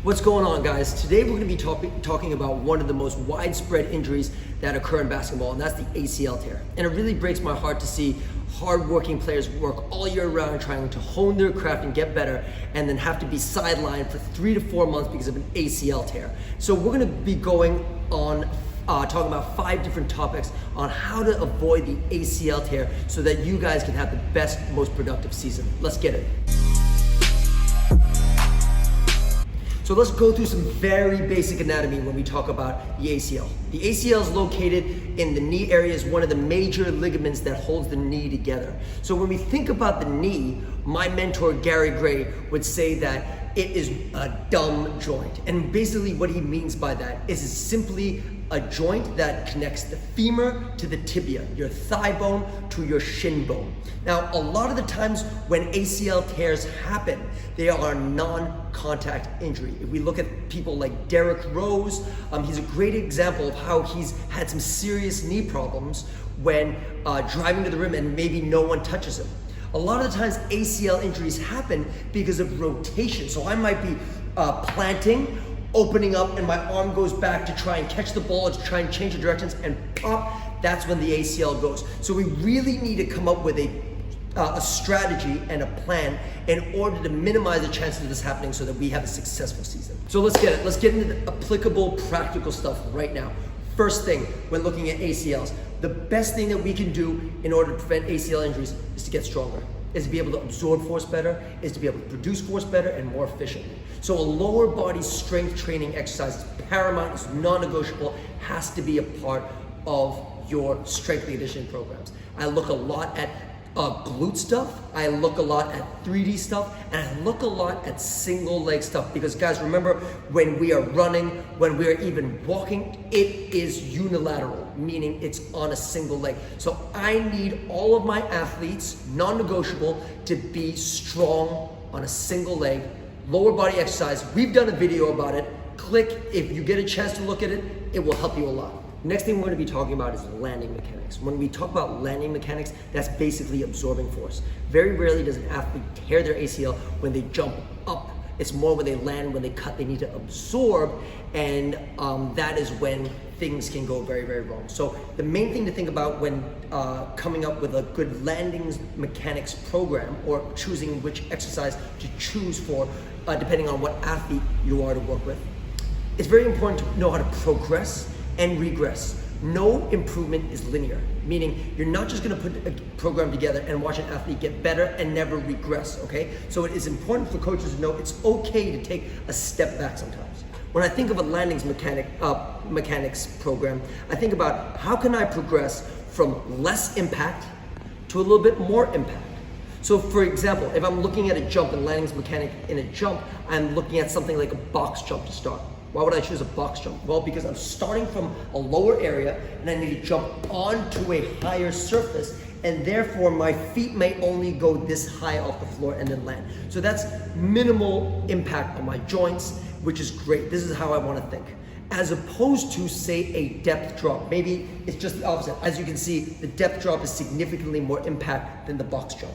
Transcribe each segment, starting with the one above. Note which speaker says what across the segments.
Speaker 1: What's going on, guys? Today we're going to be talking about one of the most widespread injuries that occur in basketball, and that's the ACL tear. And it really breaks my heart to see hardworking players work all year round trying to hone their craft and get better, and then have to be sidelined for 3 to 4 months because of an ACL tear. So we're going to be going on talking about 5 different topics on how to avoid the ACL tear so that you guys can have the best, most productive season. Let's get it. So let's go through some very basic anatomy when we talk about the ACL. The ACL is located in the knee area, is one of the major ligaments that holds the knee together. So when we think about the knee, my mentor Gary Gray would say that it is a dumb joint. And basically what he means by that is it's simply a joint that connects the femur to the tibia, your thigh bone to your shin bone. Now, a lot of the times when ACL tears happen, they are non-contact injury. If we look at people like Derrick Rose, he's a great example of how he's had some serious knee problems when driving to the rim and maybe no one touches him. A lot of the times ACL injuries happen because of rotation. So I might be planting, opening up, and my arm goes back to try and catch the ball, to try and change the directions, and pop, that's when the ACL goes. So we really need to come up with a strategy and a plan in order to minimize the chances of this happening so that we have a successful season. So let's get it. Let's get into the applicable, practical stuff right now. First thing, when looking at ACLs, the best thing that we can do in order to prevent ACL injuries is to get stronger, is to be able to absorb force better, is to be able to produce force better and more efficiently. So a lower body strength training exercise is paramount, is non-negotiable, has to be a part of your strength and conditioning programs. I look a lot at glute stuff, I look a lot at 3D stuff, and I look a lot at single leg stuff, because guys, remember, when we are running, when we are even walking, it is unilateral, meaning it's on a single leg. So I need all of my athletes, non-negotiable, to be strong on a single leg, lower body exercise. We've done a video about it. Click if you get a chance to look at it, it will help you a lot. Next thing we're going to be talking about is landing mechanics. When we talk about landing mechanics, that's basically absorbing force. Very rarely does an athlete tear their ACL when they jump up. It's more when they land, when they cut, they need to absorb, and that is when things can go very, very wrong. So the main thing to think about when coming up with a good landing mechanics program, or choosing which exercise to choose for, depending on what athlete you are to work with, it's very important to know how to progress and regress. No improvement is linear, meaning you're not just gonna put a program together and watch an athlete get better and never regress, okay? So it is important for coaches to know it's okay to take a step back sometimes. When I think of a landing mechanics program, I think about how can I progress from less impact to a little bit more impact. So for example, if I'm looking at a jump and landing mechanic in a jump, I'm looking at something like a box jump to start. Why would I choose a box jump? Well, because I'm starting from a lower area and I need to jump onto a higher surface, and therefore my feet may only go this high off the floor and then land. So that's minimal impact on my joints, which is great. This is how I want to think. As opposed to, say, a depth drop. Maybe it's just the opposite. As you can see, the depth drop is significantly more impact than the box jump.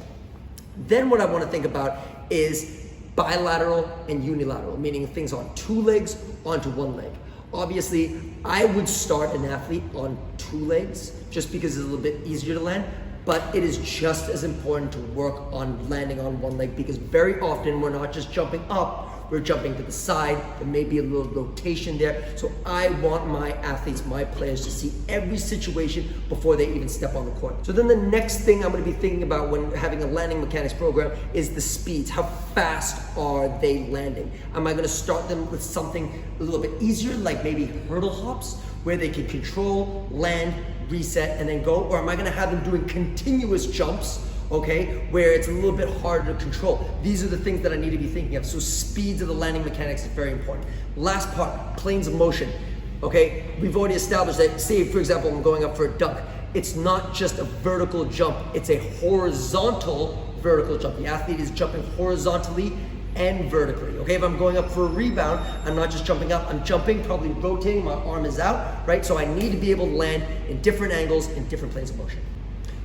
Speaker 1: Then what I want to think about is bilateral and unilateral, meaning things on 2 legs onto 1 leg. Obviously, I would start an athlete on 2 legs just because it's a little bit easier to land, but it is just as important to work on landing on 1 leg, because very often we're not just jumping up, we're jumping to the side. There may be a little rotation there. So I want my athletes, my players, to see every situation before they even step on the court. So then the next thing I'm going to be thinking about when having a landing mechanics program is the speeds. How fast are they landing? Am I going to start them with something a little bit easier, like maybe hurdle hops, where they can control, land, reset, and then go? Or am I going to have them doing continuous jumps, okay, where it's a little bit harder to control? These are the things that I need to be thinking of. So speeds of the landing mechanics is very important. Last part, planes of motion, okay? We've already established that, say for example, I'm going up for a dunk. It's not just a vertical jump, it's a horizontal vertical jump. The athlete is jumping horizontally and vertically, okay? If I'm going up for a rebound, I'm not just jumping up, I'm jumping, probably rotating, my arm is out, right? So I need to be able to land in different angles, in different planes of motion.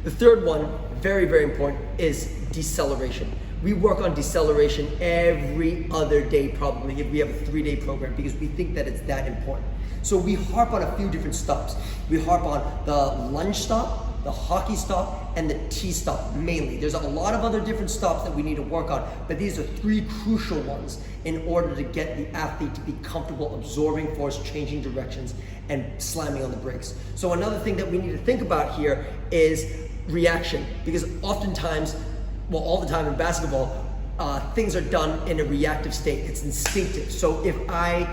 Speaker 1: The third one, very, very important, is deceleration. We work on deceleration every other day probably if we have a 3-day program because we think that it's that important. So we harp on a few different stops. We harp on the lunge stop, the hockey stop, and the T stop mainly. There's a lot of other different stops that we need to work on, but these are 3 crucial ones in order to get the athlete to be comfortable absorbing force, changing directions, and slamming on the brakes. So another thing that we need to think about here is reaction, because oftentimes, well, all the time in basketball, things are done in a reactive state. It's instinctive. So if I,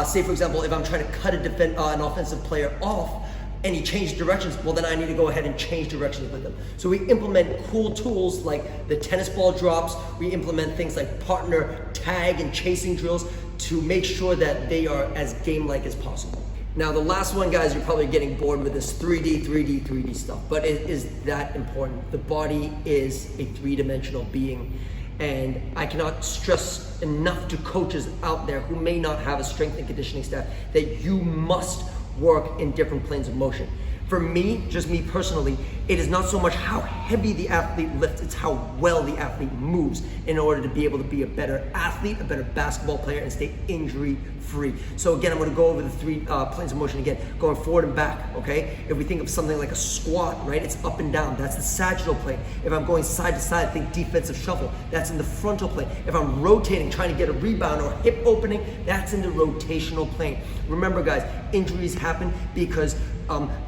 Speaker 1: say for example, if I'm trying to cut an offensive player off and he changed directions, well then I need to go ahead and change directions with them. So we implement cool tools like the tennis ball drops. We implement things like partner tag and chasing drills to make sure that they are as game-like as possible. Now the last one, guys, you're probably getting bored with this 3D stuff, but it is that important. The body is a 3-dimensional being, and I cannot stress enough to coaches out there who may not have a strength and conditioning staff that you must work in different planes of motion. For me, just me personally, it is not so much how heavy the athlete lifts, it's how well the athlete moves in order to be able to be a better athlete, a better basketball player, and stay injury-free. So again, I'm gonna go over the 3 planes of motion again, going forward and back, okay? If we think of something like a squat, right, it's up and down, that's the sagittal plane. If I'm going side to side, think defensive shuffle, that's in the frontal plane. If I'm rotating, trying to get a rebound or hip opening, that's in the rotational plane. Remember guys, injuries happen because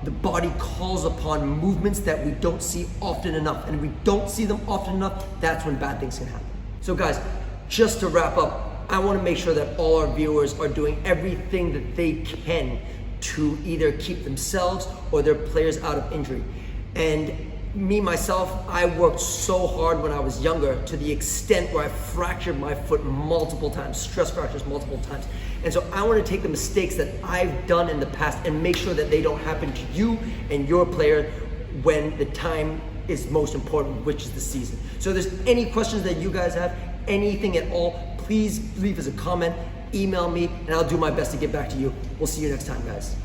Speaker 1: the body calls upon movements that we don't see often enough, and if we don't see them often enough, that's when bad things can happen. So guys, just to wrap up, I want to make sure that all our viewers are doing everything that they can to either keep themselves or their players out of injury. And me, myself, I worked so hard when I was younger to the extent where I fractured my foot multiple times, stress fractures multiple times. And so I want to take the mistakes that I've done in the past and make sure that they don't happen to you and your player when the time is most important, which is the season. So if there's any questions that you guys have, anything at all, please leave us a comment, email me, and I'll do my best to get back to you. We'll see you next time, guys.